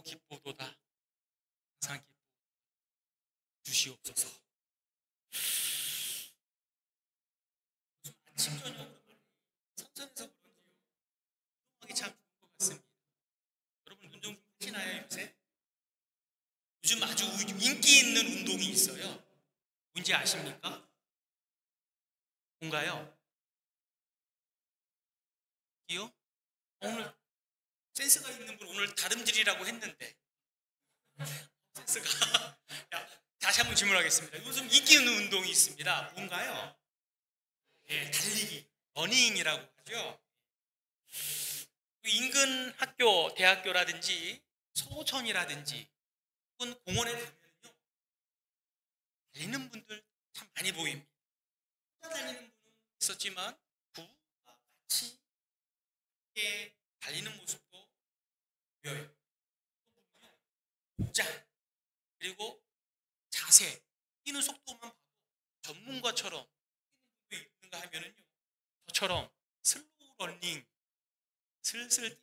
기쁘도다. 항상 기쁘 주시옵소서. 아침 저녁으로 선선해서 그런지요. 운동하기 참 좋은 것 같습니다. 여러분 운동 좀 하시나요 요새? 요즘 아주 인기 있는 운동이 있어요. 뭔지 아십니까? 뭔가요? 이요? 오늘 센스가 있는 분 오늘 다름질이라고 했는데 센스가 다시 한번 질문하겠습니다. 요즘 인기 있는 운동이 있습니다. 뭔가요? 예, 달리기, 러닝이라고 하죠. 인근 학교, 대학교라든지 소천이라든지 혹은 공원에 가면요 달리는 분들 참 많이 보입니다. 혼자 달리는 분은 있었지만 부부가 같이 함께 달리는 모습도 보여요. 복장 그리고 자세, 뛰는 속도만 봐도 전문가처럼 뛰는 분도 있는가 하면은요 저처럼 슬로우 러닝 슬슬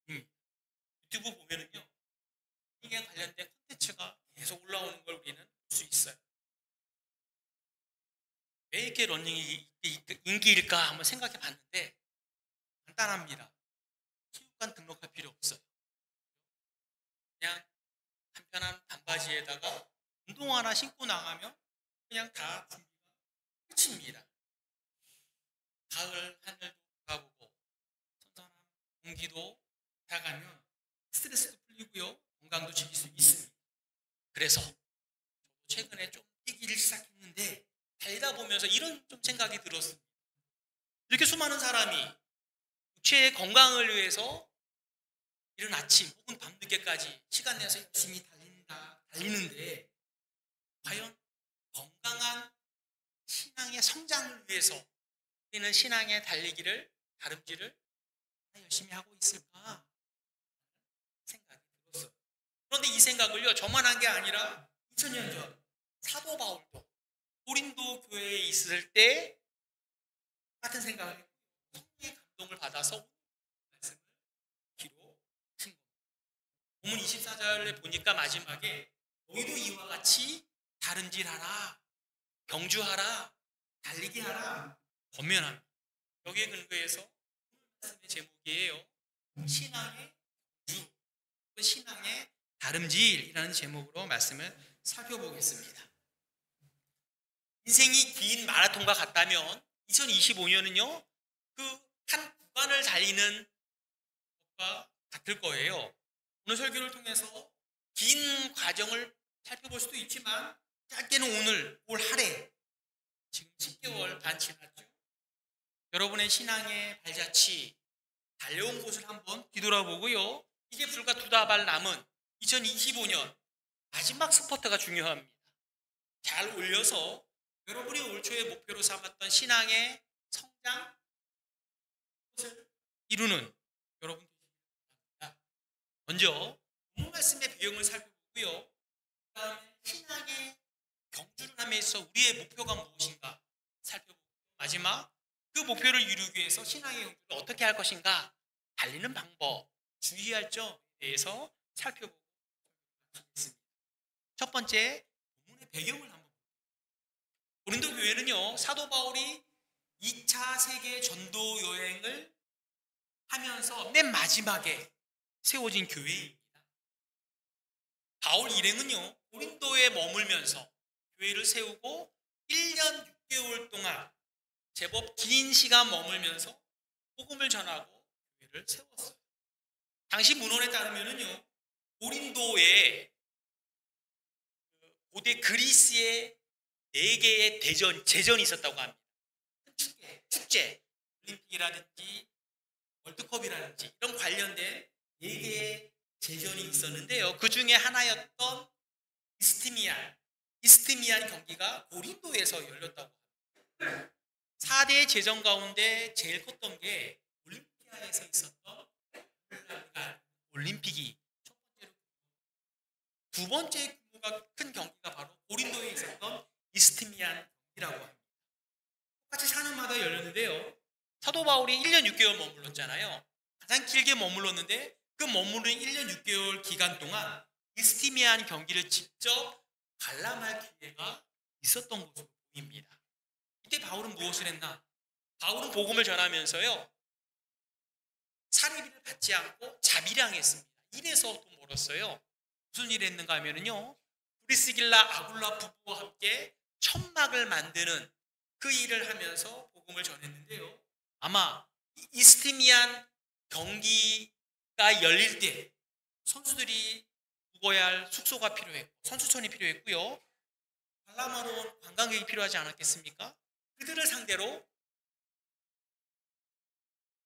뛰는 유튜브 보면은요 이게 관련된 콘텐츠가 계속 올라오는 걸 우리는 볼 수 있어요. 왜 이렇게 러닝이 인기일까 한번 생각해 봤는데 간단합니다. 체육관 등록할 필요 없어요. 그냥 간편한 반바지에다가 운동화나 신고 나가면 그냥 다 준비가 끝입니다. 가을 하늘도 가보고 선선한 공기도 다가면 스트레스도 풀리고요 건강도 지킬 수 있습니다. 그래서 저도 최근에 좀 뛰기를 시작했는데 달리다 보면서 이런 좀 생각이 들었습니다. 이렇게 수많은 사람이 육체의 건강을 위해서 이른 아침 혹은 밤늦게까지 시간 내서 열심히 달리는데 과연 건강한 신앙의 성장을 위해서 우리는 신앙의 달리기를 다름질을 열심히 하고 있을까 생각이 들었어요. 그런데 이 생각을요 저만 한 게 아니라 2000년 전 사도 바울도 고린도 교회에 있을 때 같은 생각을 했고 성령의 감동을 받아서 말씀을 기록한 겁니다. 본문 24절에 보니까 마지막에 너희도 이와 같이 다름질하라, 경주하라, 달리기 하라, 권면합니다. 여기에 근거해서 말씀의 제목이에요. 신앙의 경주, 신앙의 다름질이라는 제목으로 말씀을 살펴보겠습니다. 인생이 긴 마라톤과 같다면 2025년은요 그 한 구간을 달리는 것과 같을 거예요. 오늘 설교를 통해서 긴 과정을 살펴볼 수도 있지만 짧게는 오늘 올 한해 지금 10개월 반 지났죠. 여러분의 신앙의 발자취 달려온 곳을 한번 뒤돌아보고요. 이제 불과 2달 남은 2025년 마지막 스퍼트가 중요합니다. 잘 올려서 여러분이 올 초에 목표로 삼았던 신앙의 성장 것을 이루는 여러분 되시길 바랍니다. 먼저 본문 말씀의 배경을 살펴보고요. 그 다음에 신앙의 경주를 함에 있어 우리의 목표가 무엇인가 살펴보고 마지막 그 목표를 이루기 위해서 신앙의 경주를 어떻게 할 것인가 달리는 방법 주의할 점에 대해서 살펴보고 있습니다. 첫 번째 본문의 배경을 한번 볼게요. 고린도 교회는요 사도 바울이 2차 세계 전도 여행을 하면서 맨 마지막에 세워진 교회입니다. 바울 일행은요 고린도에 머물면서 교회를 세우고 1년 6개월 동안 제법 긴 시간 머물면서 복음을 전하고 교회를 세웠어요. 당시 문헌에 따르면은요 고린도에 고대 그리스의 4개의 제전이 있었다고 합니다. 축제, 올림픽이라든지 월드컵이라든지 이런 관련된 4개의 제전이 있었는데요. 그 중에 하나였던 이스티미안 경기가 고린도에서 열렸다고 합니다. 4대 제전 가운데 제일 컸던 게 올림피아에서 있었던 올림픽이 첫 번째로, 두 번째 규모가 큰 경기가 바로 고린도에 있었던 이스티미안 경기라고 합니다. 똑같이 4년마다 열렸는데요. 사도 바울이 1년 6개월 머물렀잖아요. 가장 길게 머물렀는데 그 그 머무는 1년 6개월 기간 동안 이스티미안 경기를 직접 관람할 기회가 있었던 것으로 보입니다. 이때 바울은 무엇을 했나? 바울은 복음을 전하면서요, 사리비를 받지 않고 자비량했습니다. 이래서 돈 벌었어요. 무슨 일을 했는가 하면요, 브리스길라 아굴라 부부와 함께 천막을 만드는 그 일을 하면서 복음을 전했는데요, 아마 이스티미안 경기가 열릴 때 선수들이 묵어야 할 숙소가 필요했고 선수촌이 필요했고요, 관람하러 온 관광객이 필요하지 않았겠습니까? 그들을 상대로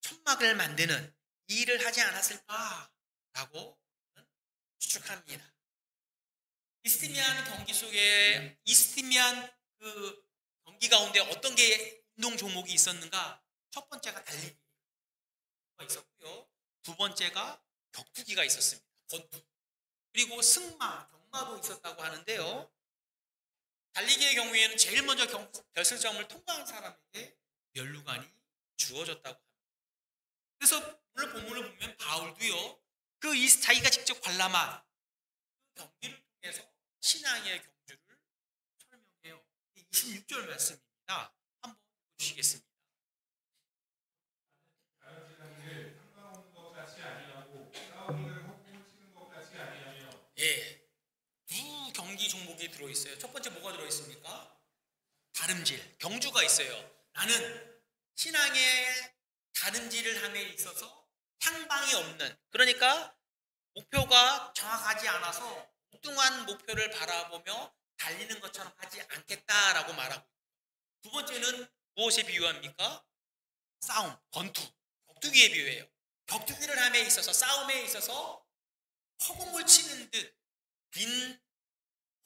천막을 만드는 일을 하지 않았을까라고 추측합니다. 이스티미안 경기 속에 이스티미안 그 경기 가운데 어떤 게 운동 종목이 있었는가? 첫 번째가 달리기가 있었고요, 두 번째가 격투기가 있었습니다. 권투. 그리고 승마, 경마도 있었다고 하는데요, 달리기의 경우에는 제일 먼저 결승점을 통과한 사람에게 면류관이 주어졌다고 합니다. 그래서 오늘 본문을 보면 바울도요, 자기가 직접 관람한 그 경기를 통해서 신앙의 경주를 설명해요. 26절 말씀입니다. 한번 보시겠습니다. 예, 두 경기 종목이 들어있어요. 첫 번째 뭐가 들어있습니까? 다름질, 경주가 있어요. 나는 신앙의 다름질을 함에 있어서 향방이 없는, 그러니까 목표가 정확하지 않아서 엉뚱한 목표를 바라보며 달리는 것처럼 하지 않겠다라고 말하고, 두 번째는 무엇에 비유합니까? 싸움, 권투, 격투기에 비유해요. 격투기를 함에 있어서, 싸움에 있어서 허공을 치는 듯 빈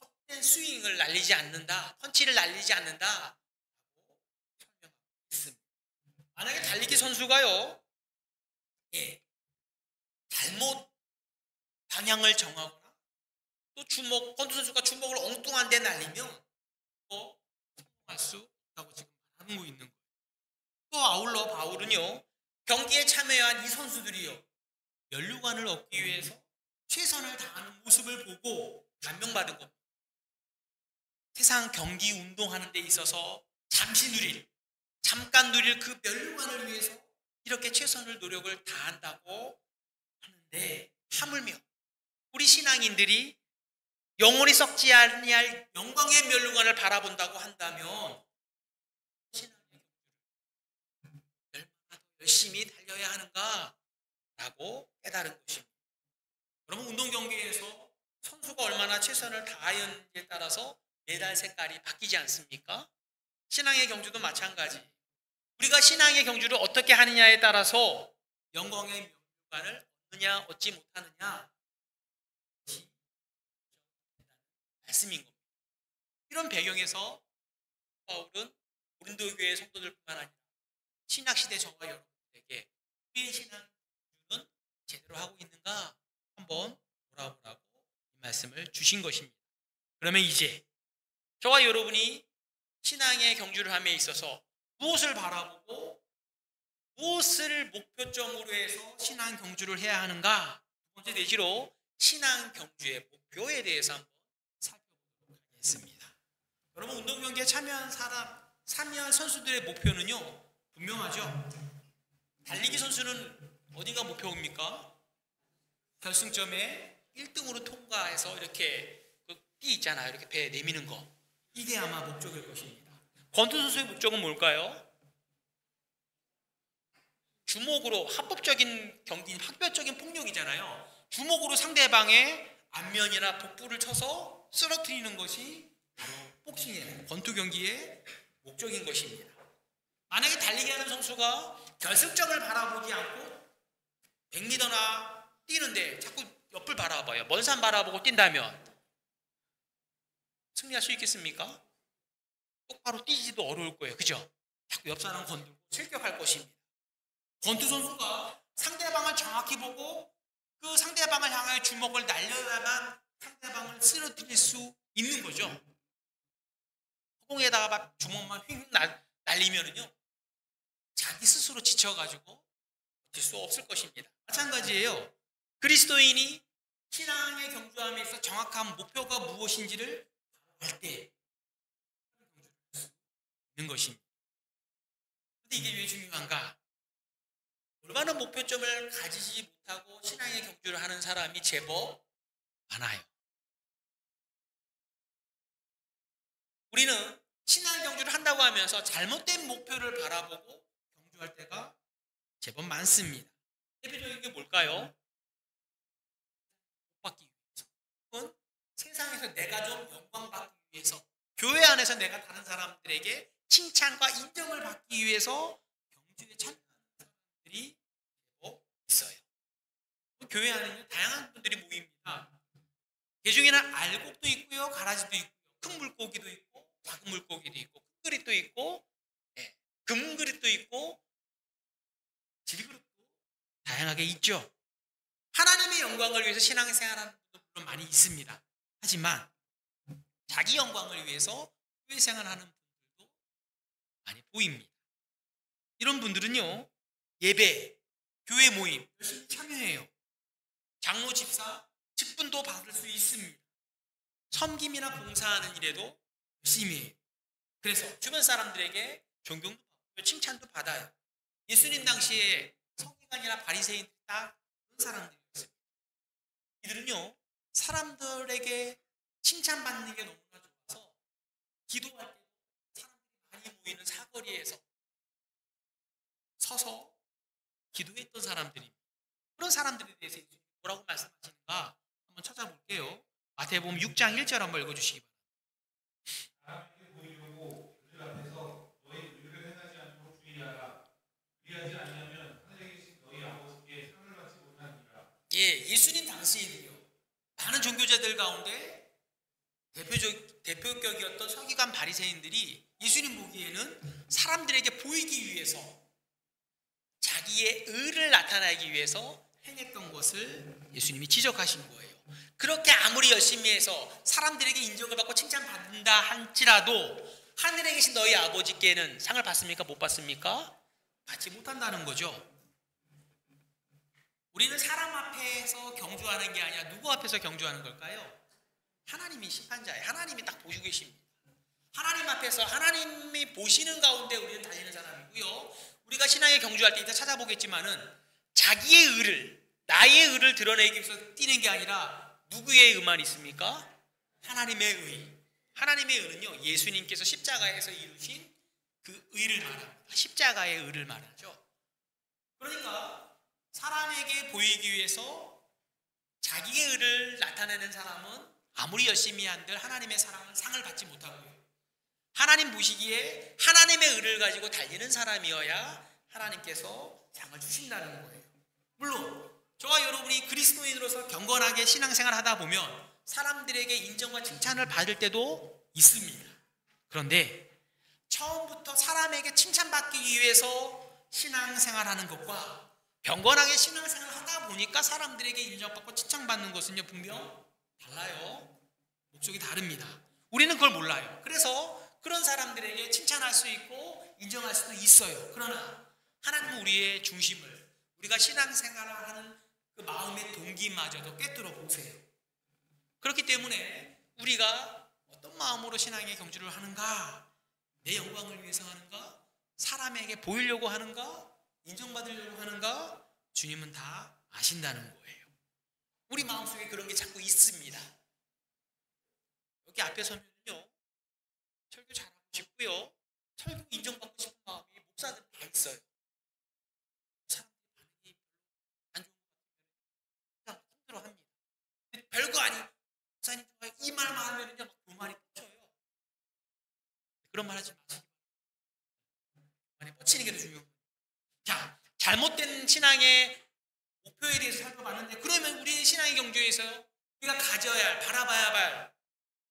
헛된 스윙을 날리지 않는다, 펀치를 날리지 않는다 라고 설명하고 있습니다. 만약에 달리기 선수가요, 예, 잘못 방향을 정하거나 또 권투 선수가 주먹을 엉뚱한 데 날리면 성공할 수 있다고 지금 말하고 있는 거예요. 또 아울러 바울은요, 경기에 참여한 이 선수들이요, 면류관을 얻기 위해서 최선을 다하는 모습을 보고 감명받은 겁니다. 세상 경기 운동하는 데 있어서 잠깐 누릴 그 면류관을 위해서 이렇게 최선을 노력을 다한다고 하는데, 하물며 우리 신앙인들이 영원히 썩지 아니할 영광의 면류관을 바라본다고 한다면 신앙의 경주를 얼마나 더 열심히 달려야 하는가라고 깨달은 것입니다. 여러분, 운동 경기에서 선수가 얼마나 최선을 다하였는지에 따라서 메달 색깔이 바뀌지 않습니까? 신앙의 경주도 마찬가지. 우리가 신앙의 경주를 어떻게 하느냐에 따라서 영광의 면류관을 얻느냐 얻지 못하느냐 말씀인 겁니다. 이런 배경에서 바울은 고린도 교회 성도들뿐만 아니라 신약시대 저와 여러분에게 우리의 신앙 경주는 제대로 하고 있는가 한번 돌아보라고 이 말씀을 주신 것입니다. 그러면 이제 저와 여러분이 신앙의 경주를 함에 있어서 무엇을 바라보고 무엇을 목표점으로 해서 신앙 경주를 해야 하는가, 두 번째 내지로 신앙 경주의 목표에 대해서 한번 살펴보도록 하겠습니다. 여러분, 운동 경기에 참여한 선수들의 목표는요 분명하죠. 달리기 선수는 어디가 목표입니까? 결승점에 1등으로 통과해서 이렇게 띠 있잖아요, 이렇게 배 내미는 거, 이게 아마 목적일 것입니다. 권투 선수의 목적은 뭘까요? 주먹으로, 합법적인 경기, 학별적인 폭력이잖아요. 주먹으로 상대방의 안면이나 복부를 쳐서 쓰러뜨리는 것이 바로 복싱의, 권투 경기의 목적인 것입니다. 만약에 달리기 하는 선수가 결승점을 바라보지 않고 100m나 뛰는데 자꾸 옆을 바라봐요. 먼 산 바라보고 뛴다면 승리할 수 있겠습니까? 똑바로 뛰지도 어려울 거예요. 그죠? 자꾸 옆 사람 건들고 실격할 것입니다. 권투 선수가 상대방을 정확히 보고 그 상대방을 향하여 주먹을 날려야만 상대방을 쓰러뜨릴 수 있는 거죠. 허공에다가 막 주먹만 휙 날리면은요, 자기 스스로 지쳐가지고 버틸 수 없을 것입니다. 마찬가지예요. 그리스도인이 신앙의 경주함에서 정확한 목표가 무엇인지를 알 때 있는 것입니다. 그런데 이게 왜 중요한가? 올바른 목표점을 가지지 못하고 신앙의 경주를 하는 사람이 제법 많아요. 우리는 신앙 경주를 한다고 하면서 잘못된 목표를 바라보고 경주할 때가 제법 많습니다. 대표적인 게 뭘까요? 받기 위해서, 혹은 세상에서 내가 좀 영광받기 위해서, 교회 안에서 내가 다른 사람들에게 칭찬과 인정을 받기 위해서 경주에 참여하는 사람들이 있어요. 교회 안에는 다양한 분들이 모입니다. 그 중에는 알곡도 있고요, 가라지도 있고요, 큰 물고기도 있고, 작은 물고기도 있고, 큰 그릇도 있고, 금 그릇도 있고, 질그릇도 다양하게 있죠. 하나님의 영광을 위해서 신앙생활하는 분도 물론 많이 있습니다. 하지만 자기 영광을 위해서 교회 생활하는 분들도 많이 보입니다. 이런 분들은요, 예배, 교회 모임 열심히 참여해요. 장로, 집사, 직분도 받을 수 있습니다. 섬김이나 봉사하는 일에도 열심히 해요. 그래서 주변 사람들에게 존경도 받고 칭찬도 받아요. 예수님 당시에 서기관이나 바리새인들이 다 그런 사람들이었어요. 이들은요, 사람들에게 칭찬받는 게 너무나 좋아서 기도할 때 사람들이 많이 모이는 사거리에서 서서 기도했던 사람들입니다. 그런 사람들에 대해서 뭐라고 말씀하시는가 한번 찾아볼게요. 마태복음 6장 1절 한번 읽어주시기 바랍니다. 사람에게 보이려고 그들 앞에서 너희 의를 행하지 않도록 주의하라. 그리하지 아니하면 하늘에 계신 너희 아버지께 상을 받지 못하니라. 예수님 당시에는요, 많은 종교자들 가운데 대표격이었던 서기관 바리새인들이 예수님 보기에는 사람들에게 보이기 위해서, 자기의 의를 나타내기 위해서 행했던 것을 예수님이 지적하신 거예요. 그렇게 아무리 열심히 해서 사람들에게 인정을 받고 칭찬받는다 할지라도 하늘에 계신 너희 아버지께는 상을 받습니까? 못 받습니까? 받지 못한다는 거죠. 우리는 사람 앞에서 경주하는 게 아니라 누구 앞에서 경주하는 걸까요? 하나님이 심판자예요. 하나님이 딱 보시고 계십니다. 하나님 앞에서 하나님이 보시는 가운데 우리는 달리는 사람이고요. 우리가 신앙에 경주할 때 이따 찾아보겠지만은 자기의 의를, 나의 의를 드러내기 위해서 뛰는 게 아니라 누구의 의만 있습니까? 하나님의 의. 하나님의 의는요, 예수님께서 십자가에서 이루신 그 의를 말합니다. 십자가의 의를 말하죠. 그러니까 사람에게 보이기 위해서 자기의 의를 나타내는 사람은 아무리 열심히 한들 하나님의 상을 받지 못하고요. 하나님 보시기에 하나님의 의를 가지고 달리는 사람이어야 하나님께서 상을 주신다는 거예요. 물론 저와 여러분이 그리스도인으로서 경건하게 신앙생활을 하다 보면 사람들에게 인정과 칭찬을 받을 때도 있습니다. 그런데 처음부터 사람에게 칭찬받기 위해서 신앙생활하는 것과 경건하게 신앙생활을 하다 보니까 사람들에게 인정받고 칭찬받는 것은요, 분명 달라요. 목적이 다릅니다. 우리는 그걸 몰라요. 그래서 그런 사람들에게 칭찬할 수 있고 인정할 수도 있어요. 그러나 하나님은 우리의 중심을, 우리가 신앙생활을 하는 그 마음의 동기마저도 꿰뚫어 보세요. 그렇기 때문에 우리가 어떤 마음으로 신앙의 경주를 하는가, 내 영광을 위해서 하는가, 사람에게 보이려고 하는가, 인정받으려고 하는가, 주님은 다 아신다는 거예요. 우리 마음속에 그런 게 자꾸 있습니다. 여기 앞에 서면요, 설교 잘하고 싶고요, 설교 인정받고 싶은 마음이 목사들 다 있어요. 사람들이 반응이 안 좋은 것 같으면 힘들어합니다. 별거 아니, 목사님 이 말만 하면요 막 그 말이 뻗쳐요. 그런 말 하지 마시기 바랍니다. 말이 뻗치는 게 더 중요합니다. 자, 잘못된 신앙의 목표에 대해서 살펴봤는데, 그러면 우리의 신앙의 경주에서 우리가 가져야 할, 바라봐야 할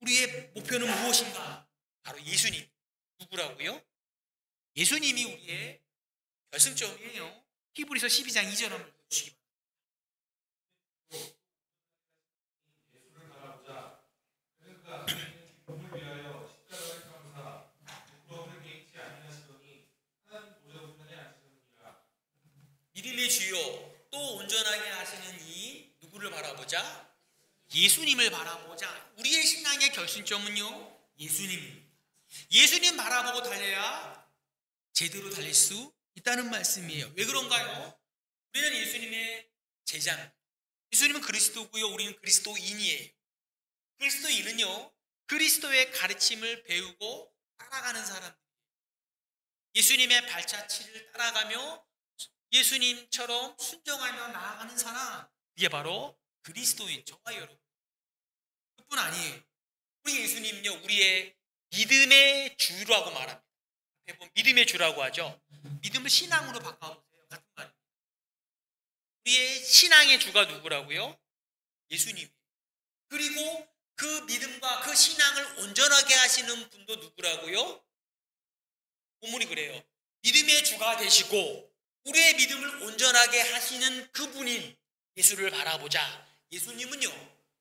우리의 목표는 무엇인가? 바로 예수님. 누구라고요? 예수님이 우리의 결승점이에요. 히브리서 12장 2절 한번 읽어주시기 바랍니다. 예수를 바라보자. 그가 하나님의 기쁨을 위하여 십자가를 감사 부끄러움을 개의치 아니하시더니 하나님 보좌 우편에 앉으시느니라. 믿음의 주요 또 온전하게 하시는 이 누구를 바라보자? 예수님을 바라보자. 우리의 신앙의 결승점은요, 예수님입니다. 예수님 바라보고 달려야 제대로 달릴 수 있다는 말씀이에요. 왜 그런가요? 우리는 예수님의 제자입니다. 예수님은 그리스도고요, 우리는 그리스도인이에요. 그리스도인은요, 그리스도의 가르침을 배우고 따라가는 사람, 예수님의 발자취를 따라가며 예수님처럼 순종하며 나아가는 사람, 이게 바로 그리스도인, 저와 여러분. 그뿐 아니에요. 우리 예수님은요, 우리의 믿음의 주라고 말합니다. 앞에 보면 믿음의 주라고 하죠. 믿음을 신앙으로 바꿔보세요. 같은 말입니다. 우리의 신앙의 주가 누구라고요? 예수님. 그리고 그 믿음과 그 신앙을 온전하게 하시는 분도 누구라고요? 본문이 그래요. 믿음의 주가 되시고 우리의 믿음을 온전하게 하시는 그분인 예수를 바라보자. 예수님은요,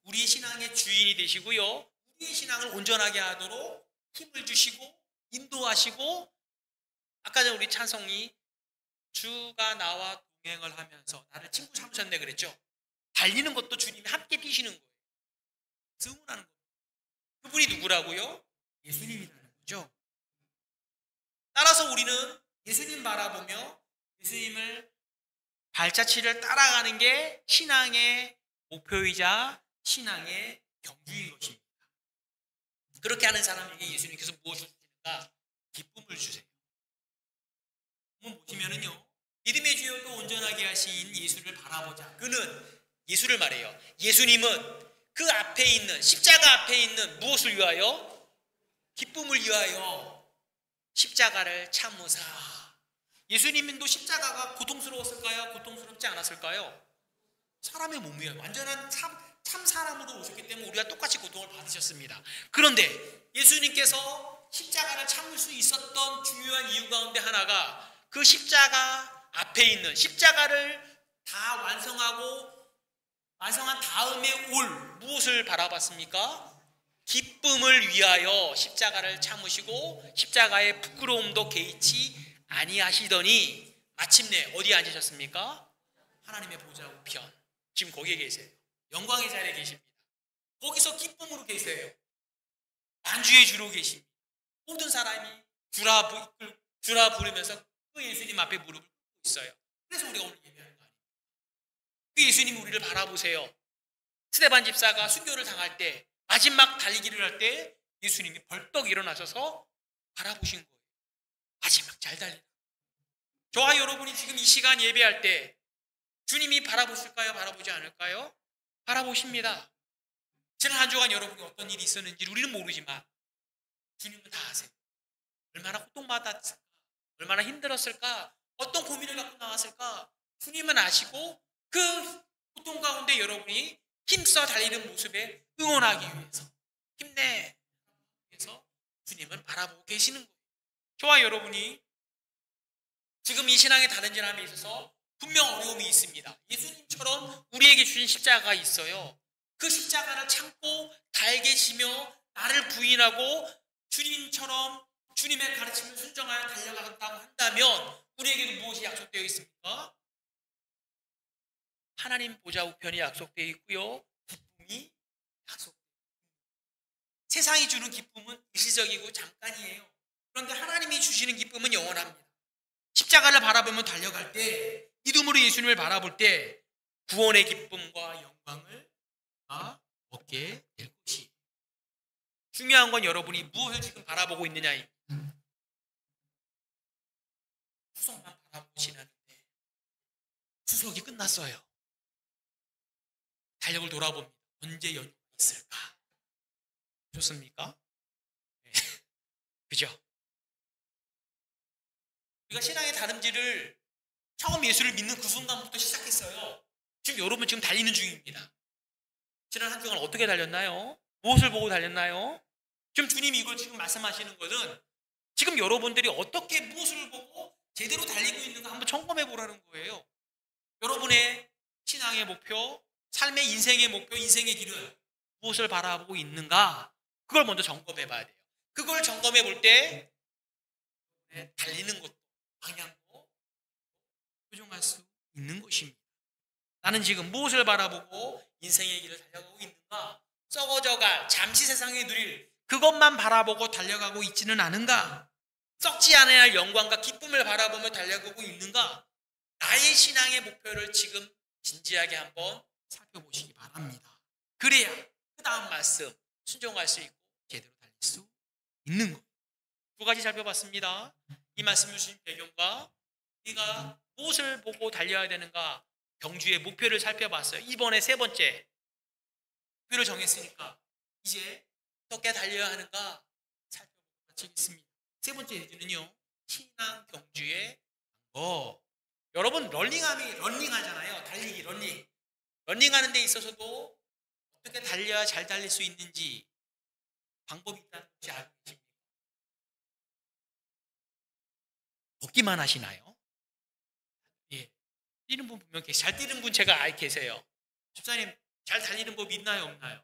우리의 신앙의 주인이 되시고요, 우리의 신앙을 온전하게 하도록 힘을 주시고 인도하시고, 아까 전에 우리 찬송이 주가 나와 동행을 하면서 나를 친구 삼으셨네 그랬죠. 달리는 것도 주님이 함께 뛰시는 거예요. 응원하는 거예요. 그분이 누구라고요? 예수님이라는 거죠. 따라서 우리는 예수님 바라보며 예수님을 발자취를 따라가는 게 신앙의 목표이자 신앙의 경주인 것입니다. 그렇게 하는 사람에게 예수님께서 무엇을 주시는가? 기쁨을 주세요. 한번 보시면은요, 믿음의 주역도 온전하게 하신 예수를 바라보자. 그는 예수를 말해요. 예수님은 그 앞에 있는 십자가 앞에 있는 무엇을 위하여? 기쁨을 위하여 십자가를 참으사. 예수님도 십자가가 고통스러웠을까요? 고통스럽지 않았을까요? 사람의 몸이에요. 완전한 참 사람으로 오셨기 때문에 우리가 똑같이 고통을 받으셨습니다. 그런데 예수님께서 십자가를 참을 수 있었던 중요한 이유 가운데 하나가 그 십자가 앞에 있는 십자가를 다 완성한 다음에 올 무엇을 바라봤습니까? 기쁨을 위하여 십자가를 참으시고 십자가의 부끄러움도 개의치 아니하시더니 마침내 어디에 앉으셨습니까? 하나님의 보좌 우편. 지금 거기에 계세요. 영광의 자리에 계십니다. 거기서 기쁨으로 계세요. 만주의 주로 계십니다. 모든 사람이 주라 부르면서 그 예수님 앞에 무릎을 꿇고 있어요. 그래서 우리가 오늘 예배하는 거 아니에요. 그 예수님이 우리를 바라보세요. 스데반 집사가 순교를 당할 때, 마지막 달리기를 할 때 예수님이 벌떡 일어나셔서 바라보신 거예요. 마지막 잘 달리다. 저와 여러분이 지금 이 시간 예배할 때 주님이 바라보실까요? 바라보지 않을까요? 바라보십니다. 지난 한 주간 여러분이 어떤 일이 있었는지 우리는 모르지만 주님은 다 아세요. 얼마나 고통받았을까? 얼마나 힘들었을까? 어떤 고민을 갖고 나왔을까? 주님은 아시고 그 고통 가운데 여러분이 힘써 달리는 모습에 응원하기 위해서, 힘내 위해서 주님은 바라보고 계시는 거예요. 저와 여러분이 지금 이 신앙의 다른지함에 있어서 분명 어려움이 있습니다. 예수님처럼 우리에게 주신 십자가가 있어요. 그 십자가를 참고 달게 지며 나를 부인하고 주님처럼 주님의 가르침을 순종하여 달려간다고 한다면 우리에게도 무엇이 약속되어 있습니까? 하나님 보좌 우편이 약속되어 있고요, 기쁨이 약속되어 있습니다. 세상이 주는 기쁨은 일시적이고 잠깐이에요. 그런데 하나님이 주시는 기쁨은 영원합니다. 십자가를 바라보며 달려갈 때, 믿음으로 예수님을 바라볼 때 구원의 기쁨과 영광을 얻게 될 것이에요. 중요한 건 여러분이 무엇을 지금 바라보고 있느냐입니다. 추석만 바라보시는데 추석이 끝났어요. 달력을 돌아봅니다. 언제 연휴가 있을까? 좋습니까? 네. 그죠? 우리가 신앙의 다름질을 처음 예수를 믿는 그 순간부터 시작했어요. 지금 여러분 지금 달리는 중입니다. 지난 한 주간 어떻게 달렸나요? 무엇을 보고 달렸나요? 지금 주님이 이걸 지금 말씀하시는 것은 지금 여러분들이 어떻게 무엇을 보고 제대로 달리고 있는가 한번 점검해 보라는 거예요. 여러분의 신앙의 목표, 삶의 인생의 목표, 인생의 길은 무엇을 바라보고 있는가? 그걸 먼저 점검해 봐야 돼요. 그걸 점검해 볼 때 달리는 것도, 방향도 조정할 수 있는 것입니다. 나는 지금 무엇을 바라보고 인생의 길을 달려가고 있는가? 썩어져갈 잠시 세상에 누릴 그것만 바라보고 달려가고 있지는 않은가? 썩지 않아야 할 영광과 기쁨을 바라보며 달려가고 있는가? 나의 신앙의 목표를 지금 진지하게 한번 살펴보시기 바랍니다. 그래야 그 다음 말씀 순종할 수 있고 제대로 달릴 수 있는 것. 두 가지 살펴봤습니다. 이 말씀을 주신 배경과 우리가 무엇을 보고 달려야 되는가, 경주의 목표를 살펴봤어요. 이번에 세 번째 목표를 정했으니까 이제 어떻게 달려야 하는가 살펴보고 마치겠습니다. 세 번째 예제는요, 신앙 경주의 여러분 런닝하잖아요. 달리기 런닝하는 데 있어서도 어떻게 달려야 잘 달릴 수 있는지 방법이 있다는 것이 알고 계십니까? 걷기만 하시나요? 예. 뛰는 분 분명 계세요. 잘 뛰는 분 제가 알고 계세요. 집사님 잘 달리는 법 있나요, 없나요?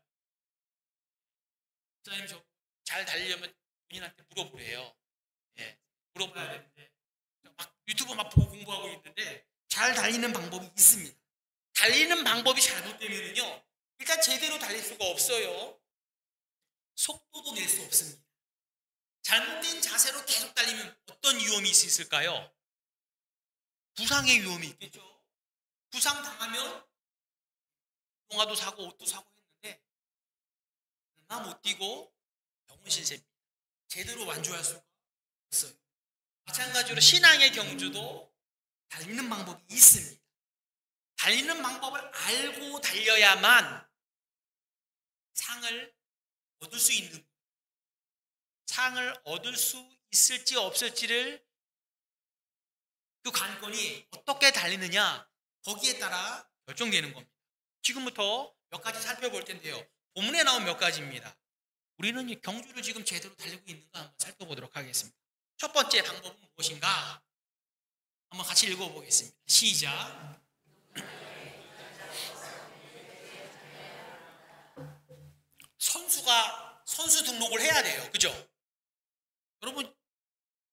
집사님 저 잘 달리려면 본인한테 물어보래요. 예. 물어봐야 되는데 막 유튜브 막 보고 공부하고 있는데 잘 달리는 방법이 있습니다. 달리는 방법이 잘못되면요, 일단 제대로 달릴 수가 없어요. 속도도 낼 수 없습니다. 잘못된 자세로 계속 달리면 어떤 위험이 있을까요? 부상의 위험이 있겠죠. 부상 당하면 영화도 사고 옷도 사고 했는데 얼마 못 뛰고 병원 신세입니다. 제대로 완주할 수가 없어요. 마찬가지로 신앙의 경주도 달리는 방법이 있습니다. 달리는 방법을 알고 달려야만 상을 얻을 수 있는, 상을 얻을 수 있을지 없을지를 그 관건이 어떻게 달리느냐 거기에 따라 결정되는 겁니다. 지금부터 몇 가지 살펴볼 텐데요. 본문에 나온 몇 가지입니다. 우리는 이 경주를 지금 제대로 달리고 있는가 한번 살펴보도록 하겠습니다. 첫 번째 방법은 무엇인가? 한번 같이 읽어보겠습니다. 시작. 선수 등록을 해야 돼요. 그죠? 여러분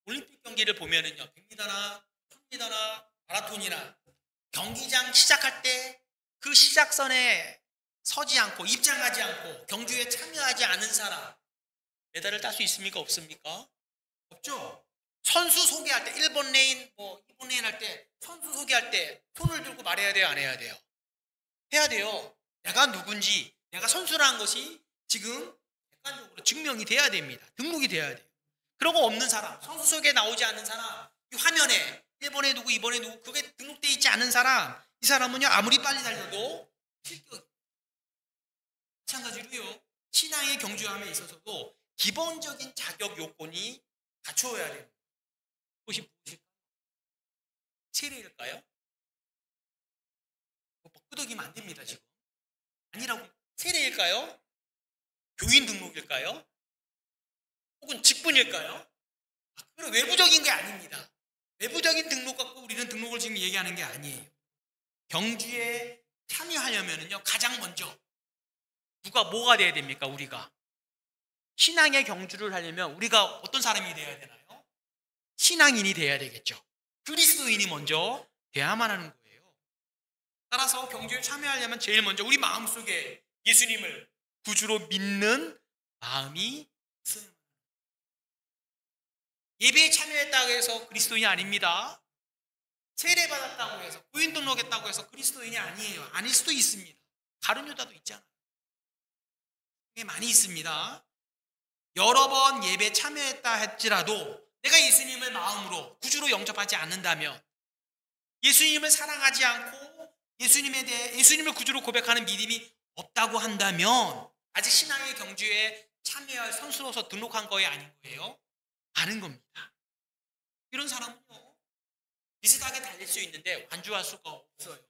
올림픽 경기를 보면은요, 100m나 1000m나 마라톤이나 경기장 시작할 때 그 시작선에 서지 않고 입장하지 않고 경주에 참여하지 않은 사람 메달을 딸 수 있습니까? 없습니까? 없죠. 선수 소개할 때 1번 레인, 2번 레인 할 때 선수 소개할 때 손을 들고 말해야 돼요? 안 해야 돼요? 해야 돼요. 내가 누군지, 내가 선수라는 것이 지금 객관적으로 증명이 돼야 됩니다. 등록이 돼야 돼요. 그런 거 없는 사람, 선수 소개에 나오지 않는 사람, 이 화면에 1번에 누구, 2번에 누구, 그게 등록되어 있지 않은 사람, 이 사람은요 아무리 빨리 달려도 실격. 마찬가지로요, 신앙의 경주함에 있어서도 기본적인 자격 요건이 갖춰야 돼요. 그것이 무엇일까요? 세례일까요? 끄덕이면 안 됩니다. 지금 아니라고. 세례일까요? 교인 등록일까요? 혹은 직분일까요? 그런 외부적인 게 아닙니다. 외부적인 등록 갖고 우리는 등록을 지금 얘기하는 게 아니에요. 경주에 참여하려면요, 가장 먼저 뭐가 돼야 됩니까? 우리가 신앙의 경주를 하려면 우리가 어떤 사람이 돼야 되나요? 신앙인이 돼야 되겠죠. 그리스도인이 먼저 돼야만 하는 거예요. 따라서 경주에 참여하려면 제일 먼저 우리 마음속에 예수님을 구주로 믿는 마음이 있어야 합니다. 예배에 참여했다고 해서 그리스도인이 아닙니다. 세례받았다고 해서, 교인 등록했다고 해서 그리스도인이 아니에요. 아닐 수도 있습니다. 가룟 유다도 있잖아요. 게 많이 있습니다. 여러 번 예배 참여했다 할지라도 내가 예수님을 마음으로 구주로 영접하지 않는다면, 예수님을 사랑하지 않고 예수님에 대해 예수님을 구주로 고백하는 믿음이 없다고 한다면 아직 신앙의 경주에 참여할 선수로서 등록한 거에 아닌 거예요? 아는 겁니다. 이런 사람은요 비슷하게 달릴 수 있는데 완주할 수가 없어요.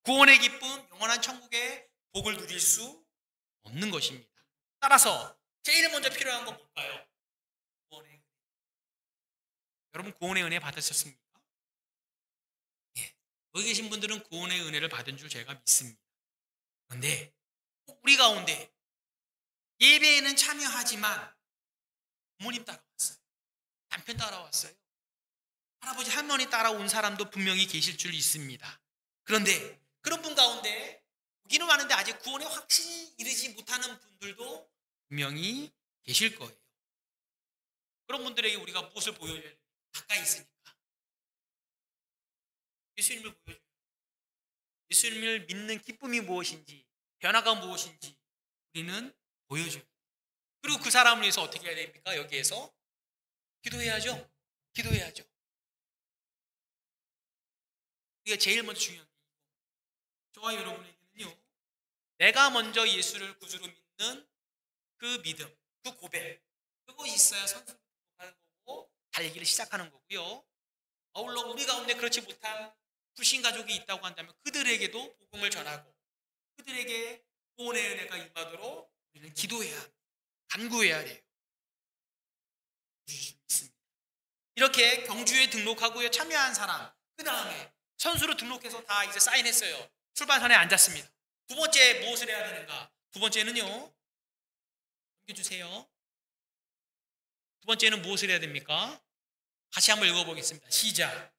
구원의 기쁨, 영원한 천국의 복을 누릴 수 없는 것입니다. 따라서 제일 먼저 필요한 건 뭘까요? 구원의 은혜. 여러분 구원의 은혜 받으셨습니까? 예. 여기 계신 분들은 구원의 은혜를 받은 줄 제가 믿습니다. 그런데 우리 가운데 예배에는 참여하지만 부모님 따라왔어요. 남편 따라왔어요. 할아버지 할머니 따라온 사람도 분명히 계실 줄 있습니다. 그런데 그런 분 가운데 보기는 많은데 아직 구원에 확신이 이르지 못하는 분들도 분명히 계실 거예요. 그런 분들에게 우리가 무엇을 보여줘야 돼요? 가까이 있으니까 예수님을 보여줘요. 예수님을 믿는 기쁨이 무엇인지, 변화가 무엇인지 우리는 보여줘요. 그리고 그 사람을 위해서 어떻게 해야 됩니까? 여기에서 기도해야죠. 기도해야죠. 이게 제일 먼저 중요한 게 저와 여러분에게는요, 내가 먼저 예수를 구주로 믿는 그 믿음, 그 고백, 그거 있어야 선수를 하는 거고 달리기를 시작하는 거고요. 아울러 우리 가운데 그렇지 못한 불신 가족이 있다고 한다면 그들에게도 복음을 전하고 그들에게 구원의 은혜가 임하도록 우리는 기도해야 합니다. 간구해야 돼요. 이렇게 경주에 등록하고요 참여한 사람, 그 다음에 선수로 등록해서 다 이제 사인했어요. 출발선에 앉았습니다. 두 번째 무엇을 해야 되는가? 두 번째는요, 넘겨주세요. 두 번째는 무엇을 해야 됩니까? 같이 한번 읽어보겠습니다. 시작.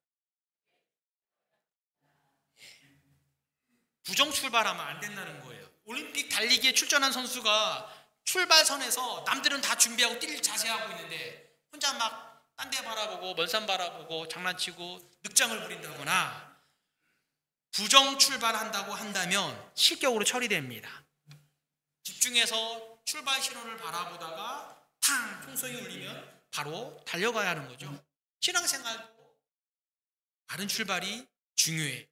부정 출발하면 안 된다는 거예요. 올림픽 달리기에 출전한 선수가 출발선에서 남들은 다 준비하고 뛸 자세하고 있는데 혼자 막 딴 데 바라보고 먼 산 바라보고 장난치고 늑장을 부린다거나 부정 출발한다고 한다면 실격으로 처리됩니다. 집중해서 출발 신호를 바라보다가 탕 총성이 울리면 바로 달려가야 하는 거죠. 신앙생활도 바른 출발이 중요해요.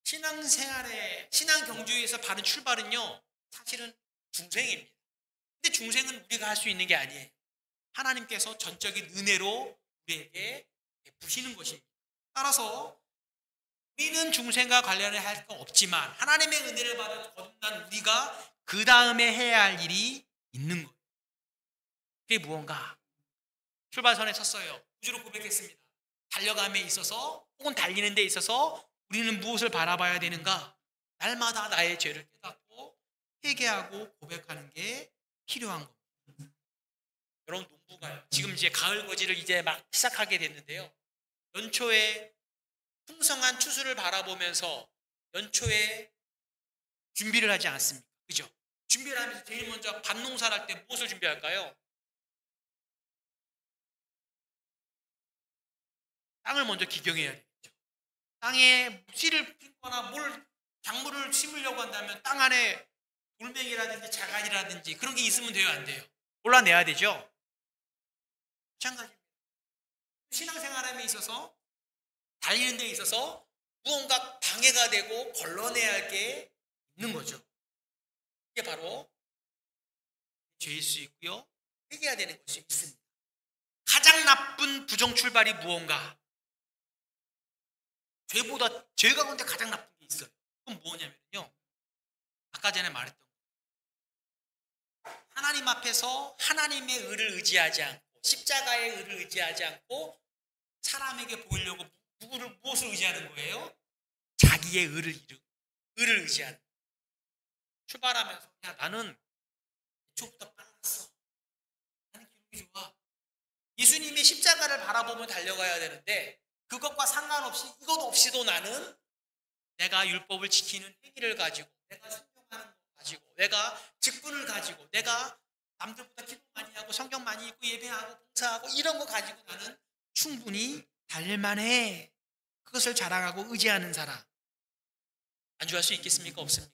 신앙생활에, 신앙 경주에서 바른 출발은요 사실은 중생입니다. 근데 중생은 우리가 할 수 있는 게 아니에요. 하나님께서 전적인 은혜로 우리에게 베푸시는 것입니다. 따라서 우리는 중생과 관련해 할 거 없지만 하나님의 은혜를 받아 거듭난 우리가 그 다음에 해야 할 일이 있는 거예요. 그게 무언가? 출발선에 섰어요. 구주로 고백했습니다. 달려감에 있어서 혹은 달리는 데 있어서 우리는 무엇을 바라봐야 되는가? 날마다 나의 죄를 깨닫고 회개하고 고백하는 게 필요한 겁니다. 여러분 농부가요. 지금 이제 가을 거지를 이제 막 시작하게 됐는데요. 연초에 풍성한 추수를 바라보면서 연초에 준비를 하지 않습니까? 그죠? 준비를 하면서 제일 먼저 밭농사를 할 때 무엇을 준비할까요? 땅을 먼저 기경해야 되겠죠. 땅에 씨를 심거나 작물을 심으려고 한다면 땅 안에 돌멩이라든지 자갈이라든지 그런 게 있으면 돼요, 안 돼요? 골라내야 되죠. 마찬가지입니다. 신앙생활에 있어서 달리는 데 있어서 무언가 방해가 되고 걸러내야 할 게 있는 거죠. 이게 바로 죄일 수 있고요. 회개해야 되는 것이 있습니다. 가장 나쁜 부정 출발이 무언가? 죄 가운데 가장 나쁜 게 있어요. 그건 뭐냐면요. 아까 전에 말했던 하나님 앞에서 하나님의 의를 의지하지 않고 십자가의 의를 의지하지 않고 사람에게 보이려고 무엇을 의지하는 거예요? 자기의 의를 의지하는. 출발하면서 야 나는 애초부터 빨랐어. 나는 기록이 좋아. 예수님의 십자가를 바라보며 달려가야 되는데 그것과 상관없이 이것 없이도 나는 내가 율법을 지키는 행위를 가지고 내가 순종하는 것 가지고 내가 직분을 가지고 내가 남들보다 기도 많이 하고 성경 많이 읽고 예배하고 봉사하고 이런 거 가지고 나는 충분히 달릴만해. 그것을 자랑하고 의지하는 사람 안주할 수 있겠습니까? 없습니까?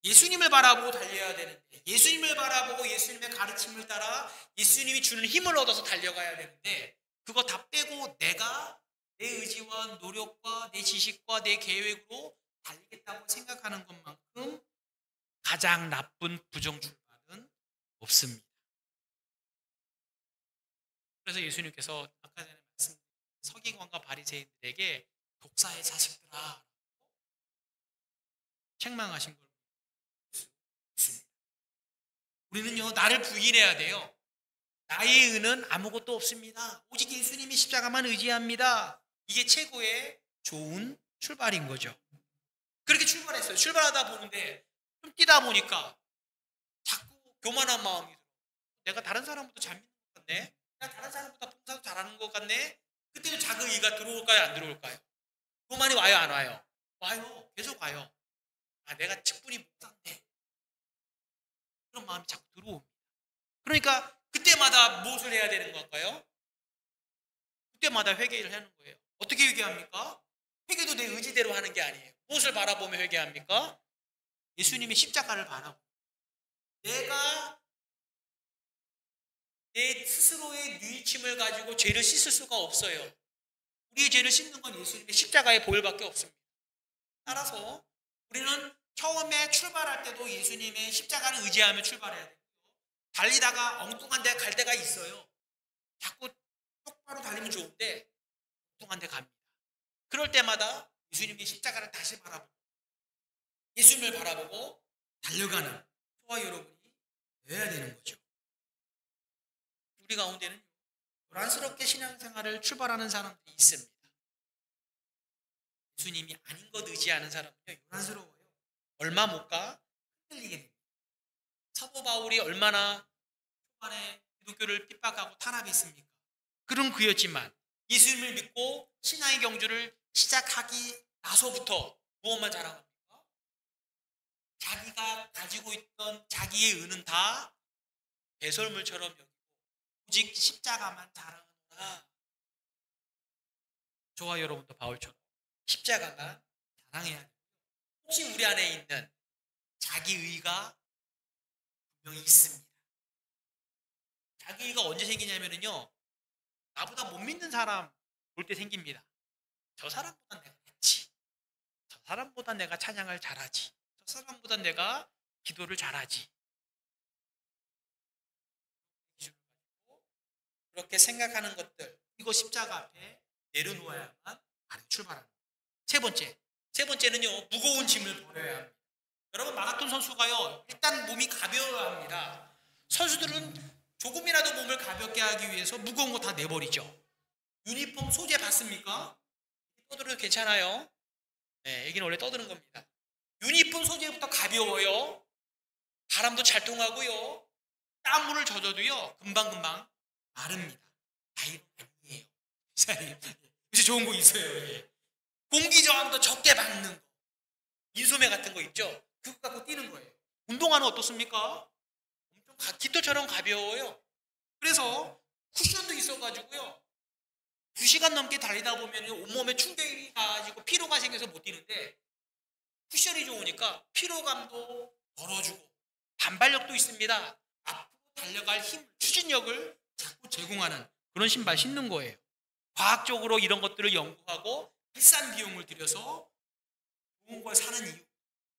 예수님을 바라보고 달려야 되는데 예수님을 바라보고 예수님의 가르침을 따라 예수님이 주는 힘을 얻어서 달려가야 되는데 그거 다 빼고 내가 내 의지와 노력과 내 지식과 내 계획으로 달리겠다고 생각하는 것만큼 가장 나쁜 부정 출발은 없습니다. 그래서 예수님께서 아까 전에 말씀드린 서기관과 바리새인들에게 독사의 자식들아 책망하신 걸 있습니다. 우리는요 나를 부인해야 돼요. 나의 의는 아무것도 없습니다. 오직 예수님이 십자가만 의지합니다. 이게 최고의 좋은 출발인 거죠. 그렇게 출발했어요. 출발하다 보는데 좀 뛰다 보니까 자꾸 교만한 마음이 들어요. 내가 다른 사람보다 잘 믿는 것 같네. 내가 다른 사람보다 봉사도 잘하는 것 같네. 그때도 자기 의가 들어올까요? 안 들어올까요? 그만이 와요, 안 와요? 와요. 계속 와요. 아, 내가 직분이 못 산대. 그런 마음이 자꾸 들어옵니다. 그러니까 그때마다 무엇을 해야 되는 걸까요? 그때마다 회개를 하는 거예요. 어떻게 회개합니까? 회개도 내 의지대로 하는 게 아니에요. 무엇을 바라보며 회개합니까? 예수님의 십자가를 바라고 내가 내 스스로의 뉘우침을 가지고 죄를 씻을 수가 없어요. 우리의 죄를 씻는 건 예수님의 십자가의 보혈밖에 없습니다. 따라서 우리는 처음에 출발할 때도 예수님의 십자가를 의지하며 출발해야 돼요. 달리다가 엉뚱한 데 갈 때가 있어요. 자꾸 똑바로 달리면 좋은데 엉뚱한 데 갑니다. 그럴 때마다 예수님의 십자가를 다시 바라보고 예수님을 바라보고 달려가는 저와 여러분이 되어야 되는 거죠. 우리 가운데는 요란스럽게 신앙생활을 출발하는 사람들이 있습니다. 예수님이 아닌 것 의지하는 사람은요, 요란스러워요. 얼마 못 가 흔들리게 됩니다. 사도 바울이 얼마나 초반에 기독교를 핍박하고 탄압했습니까? 그런 그였지만 예수님을 믿고 신앙의 경주를 시작하기 나서부터 무엇만 자랑합니까? 자기가 가지고 있던 자기의 의는 다 배설물처럼 여기고 오직 십자가만 자랑하노라. 저와 여러분도 바울처럼 십자가만 자랑해야 돼요. 혹시 우리 안에 있는 자기의가 분명히 있습니다. 자기의가 언제 생기냐면요, 나보다 못 믿는 사람 볼 때 생깁니다. 저 사람보다 내가 낫지. 저 사람보다 내가 찬양을 잘하지. 저 사람보다 내가 기도를 잘하지. 그렇게 생각하는 것들, 이거 십자가 앞에 내려놓아야만 바로 출발합니다. 세 번째는요, 무거운 짐을 버려야 합니다. 여러분, 마라톤 선수가요, 일단 몸이 가벼워야 합니다. 선수들은 조금이라도 몸을 가볍게 하기 위해서 무거운 거 다 내버리죠. 유니폼 소재 봤습니까? 떠들어도 괜찮아요. 네, 여기는 원래 떠드는 겁니다. 유니폼 소재부터 가벼워요. 바람도 잘 통하고요. 땀물을 젖어도요, 금방금방 마릅니다. 아이고, 아니에요. 요새 좋은 거 있어요. 예. 공기 저항도 적게 받는 거. 인소매 같은 거 있죠? 그거 갖고 뛰는 거예요. 운동화는 어떻습니까? 엄청 깃털처럼 가벼워요. 그래서 쿠션도 있어가지고요, 2시간 넘게 달리다 보면 온몸에 충격이 가지고 피로가 생겨서 못 뛰는데, 쿠션이 좋으니까 피로감도 덜어주고 반발력도 있습니다. 앞으로 달려갈 힘, 추진력을 자꾸 제공하는 그런 신발 신는 거예요. 과학적으로 이런 것들을 연구하고 비싼 비용을 들여서 좋은 걸 사는 이유,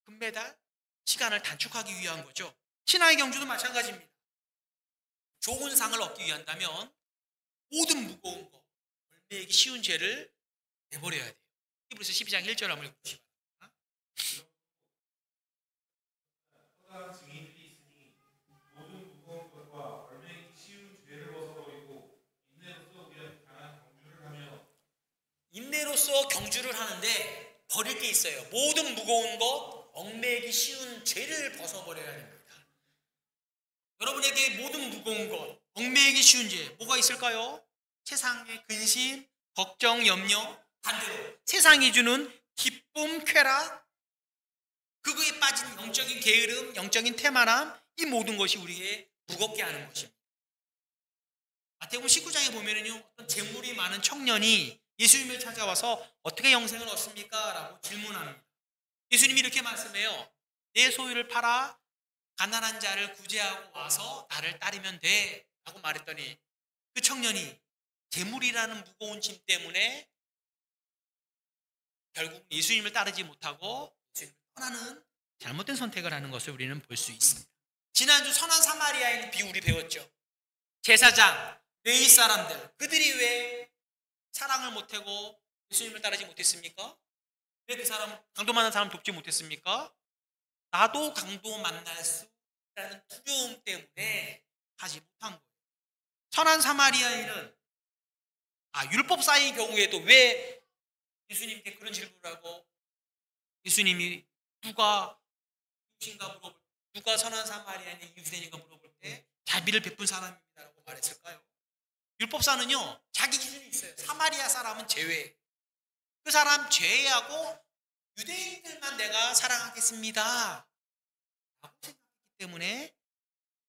금메달, 시간을 단축하기 위한 거죠. 신앙의 경주도 마찬가지입니다. 좋은 상을 얻기 위한다면 모든 무거운 거, 열매이기 쉬운 죄를 내버려야 돼요. 히브리서 12장 1절 한번 읽으시기 바랍니다. 허다한 증인들이 있으니 모든 무거운 것과 얼매기 쉬운 죄를 벗어버리고 인내로써 우리가 강한 경주를 하며. 인내로써 경주를 하는데 버릴 게 있어요. 모든 무거운 것, 얽매이기 쉬운 죄를 벗어버려야 됩니다. 여러분에게 모든 무거운 것, 얽매이기 쉬운 죄, 뭐가 있을까요? 세상의 근심, 걱정, 염려, 반대로 세상이 주는 기쁨, 쾌락, 그거에 빠진 영적인 게으름, 영적인 태만함, 이 모든 것이 우리에게 무겁게 하는 것입니다. 마태복음 19장에 보면은요, 어떤 재물이 많은 청년이 예수님을 찾아와서 어떻게 영생을 얻습니까? 라고 질문합니다. 예수님이 이렇게 말씀해요. 내 소유를 팔아 가난한 자를 구제하고 와서 나를 따르면 돼 라고 말했더니, 그 청년이 재물이라는 무거운 짐 때문에 결국 예수님을 따르지 못하고 예수님을 떠나는 잘못된 선택을 하는 것을 우리는 볼 수 있습니다. 지난주 선한 사마리아인 비유를 배웠죠. 제사장, 레위 사람들, 그들이 왜 사랑을 못하고 예수님을 따르지 못했습니까? 왜 그 사람, 강도 만난 사람 돕지 못했습니까? 나도 강도 만날 수 있다는 두려움 때문에 하지 못한 거예요. 선한 사마리아인은 율법사의 경우에도 왜 예수님께 그런 질문을 하고, 예수님이 누가 이웃인가 물어볼 때, 누가 선한 사마리아인의 이웃이니까 물어볼 때 자비를 베푼 사람입니다라고 말했을까요? 율법사는요, 자기 기준이 있어요. 사마리아 사람은 제외. 그 사람 제외하고 유대인들만 내가 사랑하겠습니다 라고 생각했기 때문에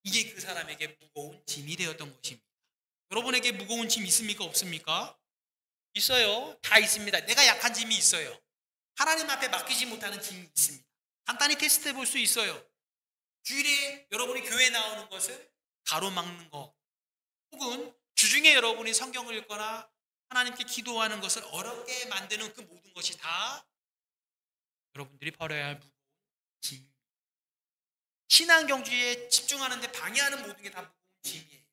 이게 그 사람에게 무거운 짐이 되었던 것입니다. 여러분에게 무거운 짐 있습니까? 없습니까? 있어요. 다 있습니다. 내가 약한 짐이 있어요. 하나님 앞에 맡기지 못하는 짐이 있습니다. 간단히 테스트해 볼 수 있어요. 주일에 여러분이 교회에 나오는 것을 가로막는 것, 혹은 주중에 여러분이 성경을 읽거나 하나님께 기도하는 것을 어렵게 만드는 그 모든 것이 다 여러분들이 버려야 할 무거운 짐. 신앙 경주에 집중하는데 방해하는 모든 게 다 무거운 짐이에요.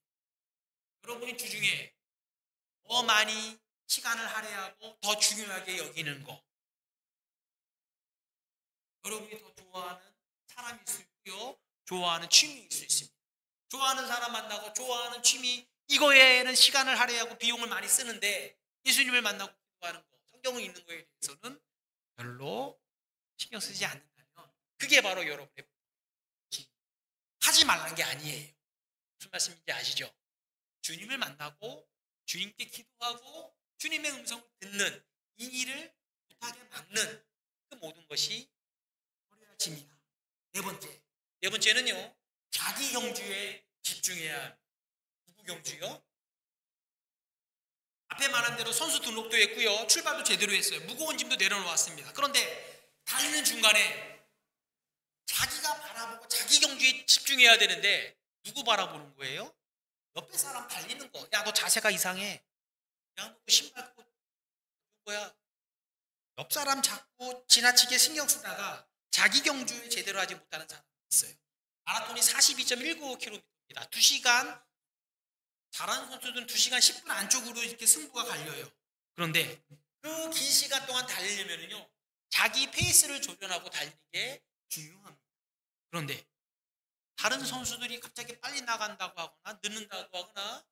여러분이 주중에 더 많이 시간을 할애하고 더 중요하게 여기는 것, 여러분이 더 좋아하는 사람일 수 있고요, 좋아하는 취미일 수 있습니다. 좋아하는 사람 만나고 좋아하는 취미, 이거에는 시간을 할애하고 비용을 많이 쓰는데 예수님을 만나고 기도하는 거, 성경을 읽는 거에 대해서는 별로 신경 쓰지 않는다면 그게 바로 여러분의 하지 말라는 게 아니에요. 무슨 말씀인지 아시죠? 주님을 만나고 주님께 기도하고 주님의 음성을 듣는 이 일을 못하게 막는 그 모든 것이 버려야 짐이다. 네 번째는요, 자기 경주에 집중해야 합니다. 누구 경주요? 앞에 말한 대로 선수 등록도 했고요, 출발도 제대로 했어요. 무거운 짐도 내려놓았습니다. 그런데 달리는 중간에 자기가 바라보고 자기 경주에 집중해야 되는데 누구 바라보는 거예요? 옆에 사람 달리는 거. 야, 너 자세가 이상해. 야, 너 신발 그거 뭐야? 옆 사람 자꾸 지나치게 신경 쓰다가 자기 경주에 제대로 하지 못하는 사람이 있어요. 마라톤이 42.195km입니다. 2시간, 잘하는 선수들은 2시간 10분 안쪽으로 이렇게 승부가 갈려요. 그런데 그 긴 시간 동안 달리려면요, 자기 페이스를 조절하고 달리는 게 중요합니다. 그런데 다른 선수들이 갑자기 빨리 나간다고 하거나 늦는다고 하거나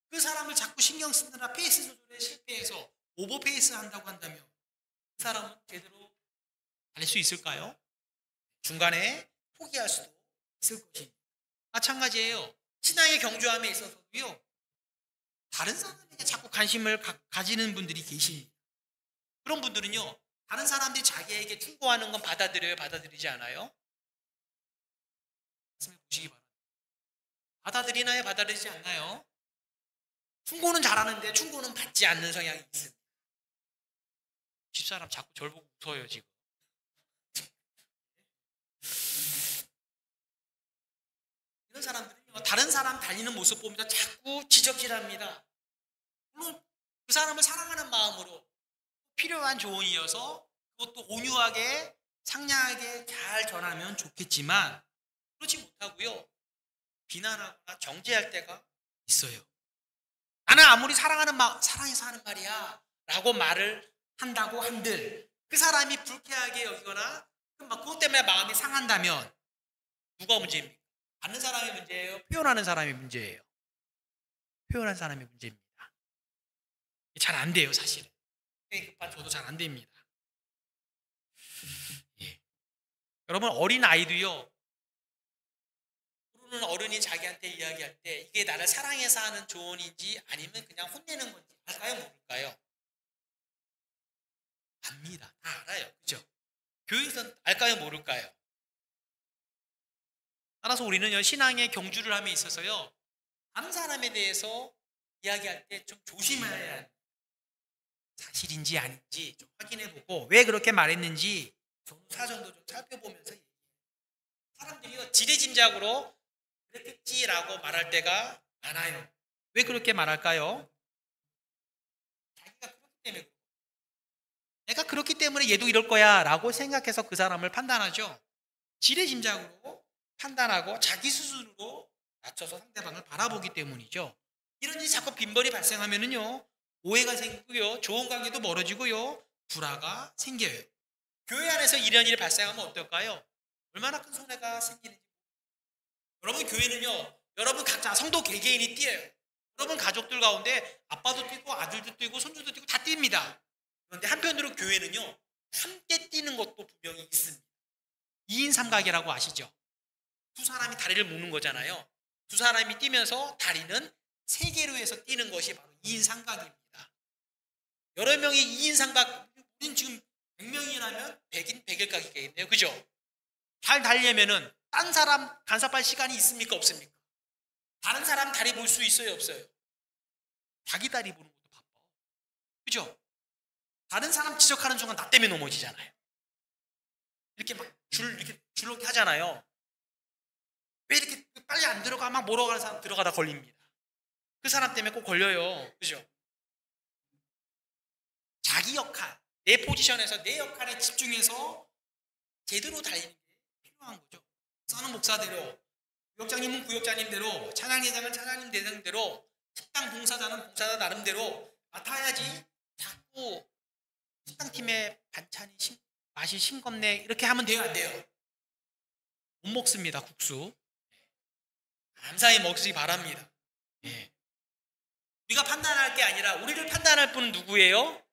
그 사람을 자꾸 신경 쓰느라 페이스 조절에 실패해서 오버페이스 한다고 한다면 그 사람은 제대로 달릴 수 있을까요? 중간에 포기할 수도 있을 것입니다. 마찬가지예요. 신앙의 경주함에 있어서도요, 다른 사람에게 자꾸 관심을 가지는 분들이 계십니다. 그런 분들은요, 다른 사람들이 자기에게 충고하는 건 받아들여요? 받아들이지 않아요? 말씀해 보시기 바랍니다. 받아들이나요? 받아들이지 않나요? 충고는 잘하는데 충고는 받지 않는 성향이 있습니다. 집사람 자꾸 저를 보고 웃어요 지금. 이런 사람들은요, 다른 사람 달리는 모습 보면서 자꾸 지적질합니다. 물론 그 사람을 사랑하는 마음으로 필요한 조언이어서 그것도 온유하게 상냥하게 잘 전하면 좋겠지만 그렇지 못하고요, 비난하거나 정죄할 때가 있어요. 나는 아무리 사랑해서 하는 말이야 라고 말을 한다고 한들 그 사람이 불쾌하게 여기거나 그것 때문에 마음이 상한다면 누가 문제입니까? 받는 사람이 문제예요? 표현하는 사람이 문제예요? 표현하는 사람이 문제입니다. 잘 안 돼요, 사실은. 급한 저도 잘 안 됩니다. 예. 여러분, 어린 아이도요, 모르는 어른이 자기한테 이야기할 때 이게 나를 사랑해서 하는 조언인지 아니면 그냥 혼내는 건지 알까요? 모를까요? 압니다. 다 알아요. 그죠? 교회에서는 알까요? 모를까요? 따라서 우리는 신앙의 경주를 함에 있어서요, 다른 사람에 대해서 이야기할 때 좀 조심해야 합니다. 사실인지 아닌지 좀 확인해보고 왜 그렇게 말했는지 사정도 좀 살펴보면서 사람들이요, 지레짐작으로 그랬겠지라고 말할 때가 많아요. 왜 그렇게 말할까요? 자기가 그렇기 때문에, 내가 그렇기 때문에 얘도 이럴 거야 라고 생각해서 그 사람을 판단하죠. 지레짐작으로 판단하고 자기 수준으로 맞춰서 상대방을 바라보기 때문이죠. 이런 일이 자꾸 빈번히 발생하면은요, 오해가 생기고요, 좋은 관계도 멀어지고요, 불화가 생겨요. 교회 안에서 이런 일이 발생하면 어떨까요? 얼마나 큰 손해가 생기는지. 여러분, 교회는요, 여러분 각자 성도 개개인이 뛰어요. 여러분 가족들 가운데 아빠도 뛰고 아들도 뛰고 손주도 뛰고 다 뜁니다. 그런데 한편으로 교회는요, 함께 뛰는 것도 분명히 있습니다. 2인 삼각이라고 아시죠? 두 사람이 다리를 묶는 거잖아요. 두 사람이 뛰면서 다리는 세 개로 해서 뛰는 것이 바로 2인 삼각입니다. 여러 명이 2인 삼각, 우리는 지금 100명이라면 100인 100일 가겠네요. 그죠? 잘 달려면은 딴 사람 간섭할 시간이 있습니까? 없습니까? 다른 사람 다리 볼 수 있어요? 없어요? 자기 다리 보는 것도 바빠. 그죠? 다른 사람 지적하는 순간 나 때문에 넘어지잖아요. 이렇게 막 이렇게 줄넘기 하잖아요. 왜 이렇게 빨리 안 들어가? 막 몰아가는 사람 들어가다 걸립니다. 그 사람 때문에 꼭 걸려요. 그죠? 자기 역할, 내 포지션에서 내 역할에 집중해서 제대로 달리는 게 필요한 거죠. 써는 목사대로, 구역장님은 구역장님대로, 찬양대장은 찬양님 대장대로, 식당 봉사자는 봉사자 나름대로 맡아야지 자꾸 식당팀의 반찬이 맛이 싱겁네 이렇게 하면 돼요? 안 돼요? 못 먹습니다. 국수. 감사히 먹으시기 바랍니다. 예. 우리가 판단할 게 아니라 우리를 판단할 분은 누구예요?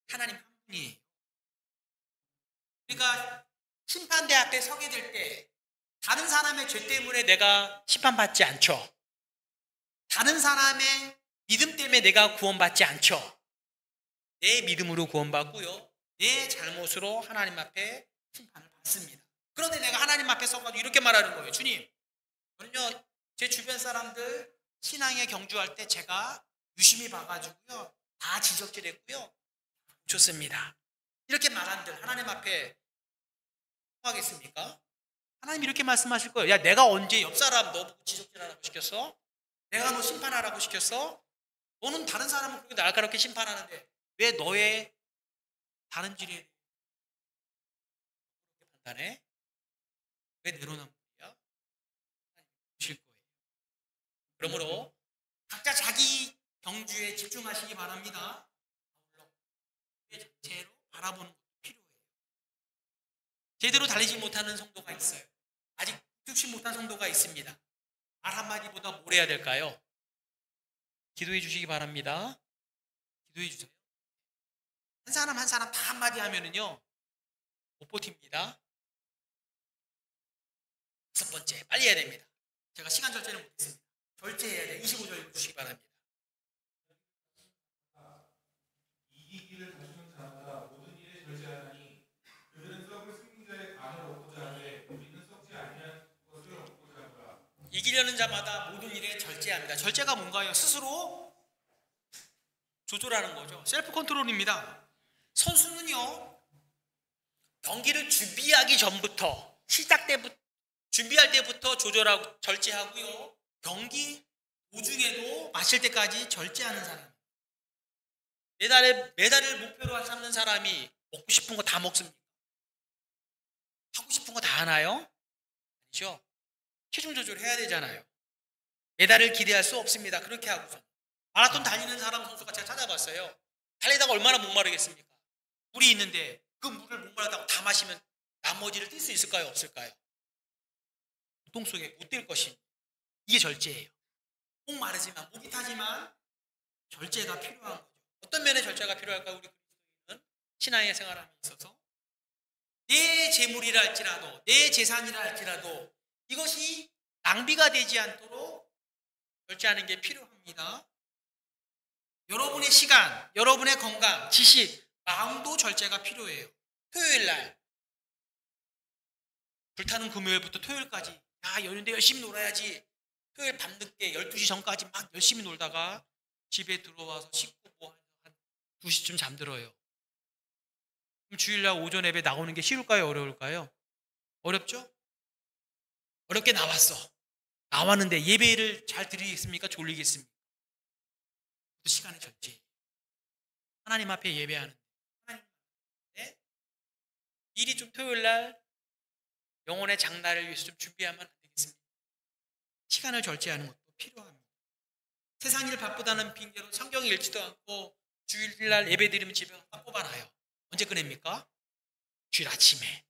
하나님 한 분이에요. 우리가 심판대 앞에 서게 될 때 다른 사람의 죄 때문에 내가 심판받지 않죠. 다른 사람의 믿음 때문에 내가 구원받지 않죠. 내 믿음으로 구원받고요. 내 잘못으로 하나님 앞에 심판을 받습니다. 그런데 내가 하나님 앞에 서가지고 이렇게 말하는 거예요. 주님, 저는요 제 주변 사람들 신앙에 경주할 때 제가 유심히 봐가지고요 다 지적질했고요 좋습니다. 이렇게 말한들 하나님 앞에 하겠습니까? 하나님 이렇게 말씀하실 거예요. 야, 내가 언제 옆 사람 너 보고 지적질하라고 시켰어? 내가 너 심판하라고 시켰어? 너는 다른 사람은 그렇게 날카롭게 심판하는데 왜 너의 다른 질에 판단해? 왜 내로남불이야? 하나님 보실 거예요. 그러므로 각자 자기 경주에 집중하시기 바랍니다. 전체로 바라보는 것도 필요해요. 제대로 달리지 못하는 성도가 있어요. 아직 죽지 못한 성도가 있습니다. 말 한마디보다 뭘 해야 될까요? 기도해 주시기 바랍니다. 기도해 주세요. 한 사람 한 사람 다 한마디 하면은요 못 버팁니다. 6번째 빨리 해야 됩니다. 제가 시간 절제는 못했습니다. 절제해야 돼. 25절 주시기 바랍니다. 이기기를 다투는 자마다 모든 일에 절제하나니 그들은 썩을 승리자의 간을 얻고자 하되 우리는 썩지 아니한 것을 얻고자 하노라. 이기려는 자마다 모든 일에 절제합니다. 절제가 뭔가요? 스스로 조절하는 거죠. 셀프 컨트롤입니다. 선수는요 경기를 준비하기 전부터 시작 때부터 준비할 때부터 조절하고 절제하고요 경기 도중에도 마실 때까지 절제하는 사람. 메달을 목표로 삼는 사람이 먹고 싶은 거 다 먹습니까? 하고 싶은 거 다 하나요? 아니죠. 체중 조절해야 되잖아요. 메달을 기대할 수 없습니다. 그렇게 하고서 마라톤 다니는 사람 선수가 제가 찾아봤어요. 달리다가 얼마나 목마르겠습니까? 물이 있는데 그 물을 목마르다고 다 마시면 나머지를 뛸 수 있을까요? 없을까요? 고통 속에 못 뛸 것이 이게 절제예요. 목마르지만 목이 타지만 절제가 필요한 거죠. 어떤 면에 절제가 필요할까요? 우리 그리스도인은 신앙의 생활함에 있어서 내 재물이라 할지라도 내 재산이라 할지라도 이것이 낭비가 되지 않도록 절제하는 게 필요합니다. 여러분의 시간, 여러분의 건강, 지식, 마음도 절제가 필요해요. 토요일 날 불타는 금요일부터 토요일까지 야 연휴인데 열심히 놀아야지. 토요일 밤늦게 12시 전까지 막 열심히 놀다가 집에 들어와서 씻고 뭐 한 2시쯤 잠들어요. 그럼 주일날 오전 예배 나오는 게 쉬울까요? 어려울까요? 어렵죠? 어렵게 나왔어. 나왔는데 예배를 잘 드리겠습니까? 졸리겠습니까? 그 시간의 절제. 하나님 앞에 예배하는 하나님 앞에 미리 좀 토요일 날 영혼의 장날을 위해서 좀 준비하면 안 되겠습니까? 시간을 절제하는 것도 필요합니다. 세상 일 바쁘다는 핑계로 성경 읽지도 않고 주일날 예배 드리면 집에 딱 뽑아놔요. 언제 꺼냅니까? 주일 아침에.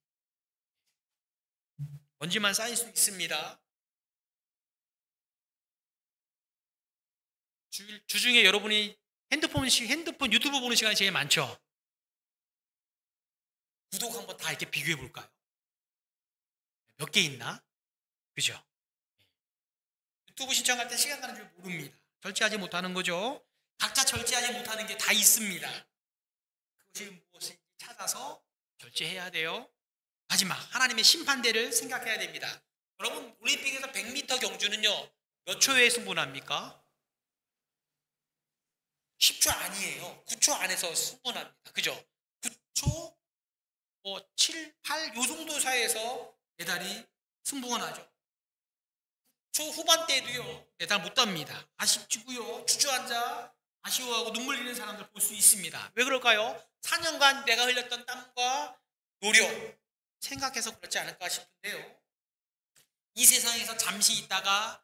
먼지만 쌓일 수 있습니다. 주중에 여러분이 핸드폰 유튜브 보는 시간이 제일 많죠. 구독 한번 다 이렇게 비교해 볼까요? 몇 개 있나? 그죠? 유튜브 신청할 때 시간 가는 줄 모릅니다. 절제하지 못하는 거죠. 각자 절제하지 못하는 게 다 있습니다. 그것이 무엇인지 찾아서 결제해야 돼요. 마지막 하나님의 심판대를 생각해야 됩니다. 여러분 올림픽에서 100m 경주는요 몇 초에 승부납니까? 10초 아니에요. 9초 안에서 승부납니다. 그죠? 9초 7, 8 요 정도 사이에서 메달이 승부가 나죠. 초 후반대에도요 메달 못 땁니다. 아쉽지고요 주저앉아 아쉬워하고 눈물 흘리는 사람들 볼 수 있습니다. 왜 그럴까요? 4년간 내가 흘렸던 땀과 노력 생각해서 그렇지 않을까 싶은데요. 이 세상에서 잠시 있다가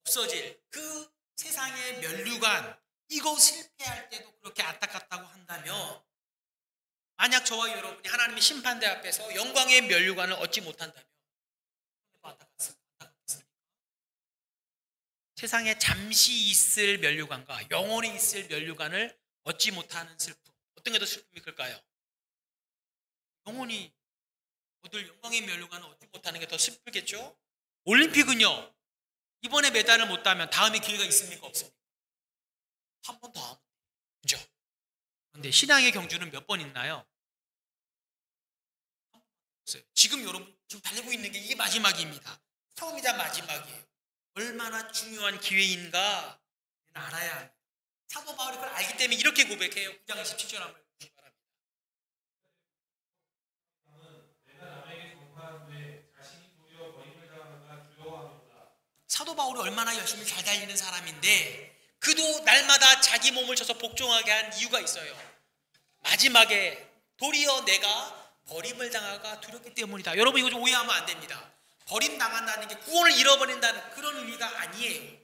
없어질 그 세상의 면류관 이거 실패할 때도 그렇게 안타깝다고 한다면 만약 저와 여러분이 하나님의 심판대 앞에서 영광의 면류관을 얻지 못한다면 안타깝습니다. 세상에 잠시 있을 면류관과 영원히 있을 면류관을 얻지 못하는 슬픔 어떤 게 더 슬픔이 클까요? 영원히 얻을 영광의 면류관을 얻지 못하는 게 더 슬프겠죠? 올림픽은요 이번에 메달을 못 따면 다음에 기회가 있습니까? 없습니까? 한 번 더 하면 그죠? 그런데 신앙의 경주는 몇 번 있나요? 한 번 없어요. 지금 여러분 지금 달리고 있는 게 이게 마지막입니다. 처음이자 마지막이에요. 얼마나 중요한 기회인가 알아야 합니다. 사도 바울이 그걸 알기 때문에 이렇게 고백해요. 9장 27절 한번 보시기 바랍니다. 사도 바울이 얼마나 열심히 잘 달리는 사람인데 그도 날마다 자기 몸을 쳐서 복종하게 한 이유가 있어요. 마지막에 도리어 내가 버림을 당할까 두렵기 때문이다. 여러분 이거 좀 오해하면 안 됩니다. 버림당한다는 게 구원을 잃어버린다는 그런 의미가 아니에요.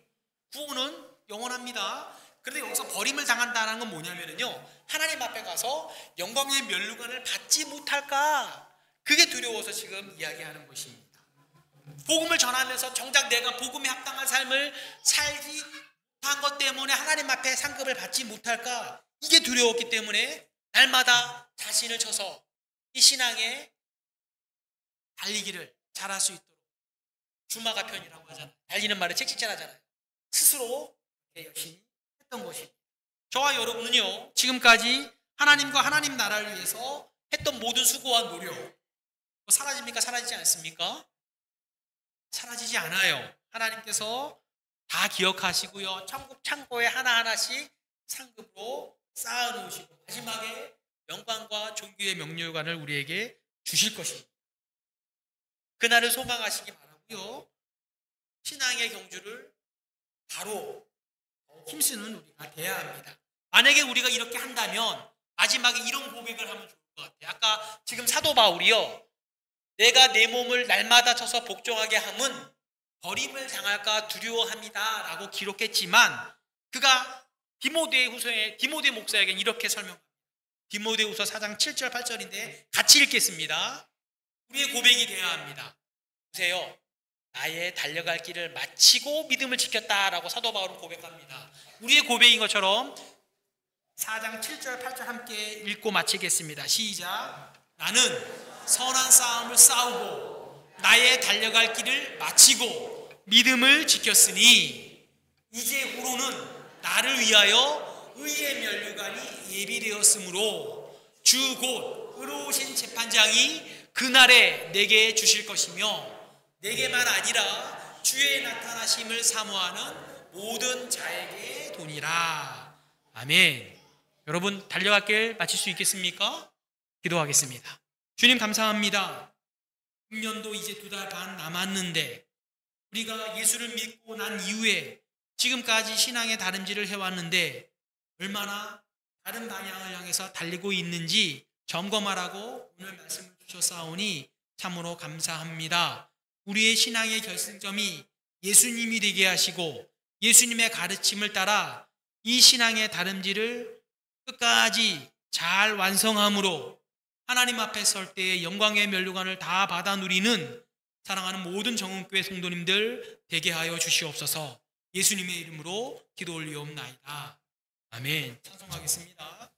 구원은 영원합니다. 그런데 여기서 버림을 당한다는 건 뭐냐면요 하나님 앞에 가서 영광의 면류관을 받지 못할까 그게 두려워서 지금 이야기하는 것입니다. 복음을 전하면서 정작 내가 복음에 합당한 삶을 살지 못한 것 때문에 하나님 앞에 상급을 받지 못할까 이게 두려웠기 때문에 날마다 자신을 쳐서 이 신앙의 달리기를 잘할 수 있도록 주마가 편이라고 하잖아요. 달리는 말에 책찍질하잖아요. 스스로 열심히 했던 것입니다. 저와 여러분은요 지금까지 하나님과 하나님 나라를 위해서 했던 모든 수고와 노력 사라집니까? 사라지지 않습니까? 사라지지 않아요. 하나님께서 다 기억하시고요 천국 창고에 하나하나씩 상급으로 쌓아놓으시고 마지막에 영광과 존귀의 면류관을 우리에게 주실 것입니다. 그날을 소망하시기 바라고요. 신앙의 경주를 바로 힘쓰는 우리가 돼야 합니다. 만약에 우리가 이렇게 한다면 마지막에 이런 고백을 하면 좋을 것 같아요. 아까 지금 사도 바울이요. 내가 내 몸을 날마다 쳐서 복종하게 함은 버림을 당할까 두려워합니다 라고 기록했지만 그가 디모데 목사에게는 이렇게 설명합니다. 디모데후서 4장 7절 8절인데 같이 읽겠습니다. 우리의 고백이 되어야 합니다. 보세요. 나의 달려갈 길을 마치고 믿음을 지켰다라고 사도 바울은 고백합니다. 우리의 고백인 것처럼 4장 7절 8절 함께 읽고 마치겠습니다. 시작. 나는 선한 싸움을 싸우고 나의 달려갈 길을 마치고 믿음을 지켰으니 이제후로는 나를 위하여 의의 면류관이 예비되었으므로 주 곧 의로우신 재판장이 그날에 내게 주실 것이며 내게만 아니라 주의 나타나심을 사모하는 모든 자에게 도니라. 아멘. 여러분 달려갈 길 마칠 수 있겠습니까? 기도하겠습니다. 주님 감사합니다. 6년도 이제 2달 반 남았는데 우리가 예수를 믿고 난 이후에 지금까지 신앙의 다름질을 해왔는데 얼마나 다른 방향을 향해서 달리고 있는지 점검하라고 오늘 말씀을 주셨사오니 참으로 감사합니다. 우리의 신앙의 결승점이 예수님이 되게 하시고 예수님의 가르침을 따라 이 신앙의 다름질을 끝까지 잘 완성함으로 하나님 앞에 설 때의 영광의 면류관을 다 받아 누리는 사랑하는 모든 정은교회 성도님들 되게 하여 주시옵소서. 예수님의 이름으로 기도 올리옵나이다. 아멘. 찬송하겠습니다.